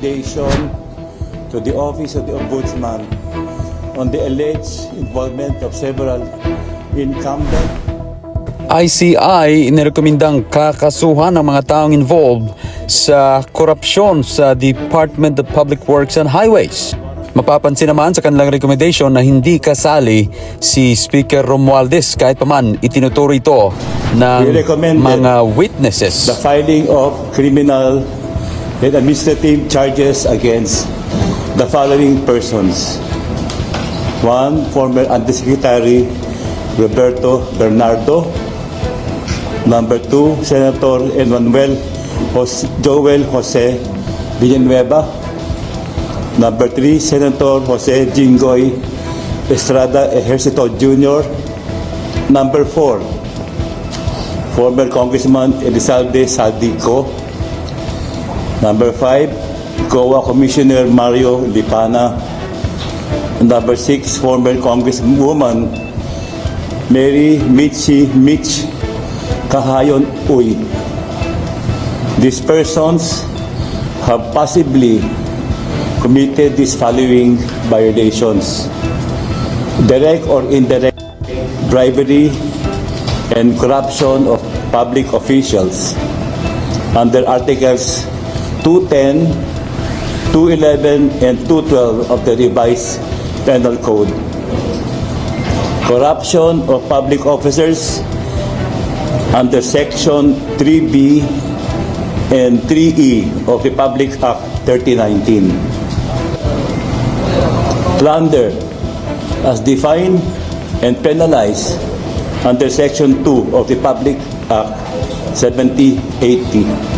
recommendation to the Office of the Ombudsman on the alleged involvement of several incumbent ICI inirekomendang kakasuhan ng mga taong involved sa korupsyon sa Department of Public Works and Highways. Mapapansin naman sa kanilang recommendation na hindi kasali si Speaker Romualdez kahit paman itinuturo ito ng mga witnesses. The filing of criminal and administrative charges against the following persons. 1. Former Undersecretary Roberto Bernardo. Number 2, Senator Joel Jose Villanueva. Number 3, Senator Jose Jinggoy Estrada Ejercito Jr. Number 4, former Congressman Elizalde Saldico. Number 5, COA Commissioner Mario Lipana. Number 6, former Congresswoman Mary Mitch Kahayon Uy. These persons have possibly committed these following violations: direct or indirect bribery and corruption of public officials under Articles 210, 211, and 212 of the revised Penal Code. Corruption of public officers under Section 3B and 3E of Republic Act 3019. Plunder as defined and penalized under Section 2 of Republic Act 7080.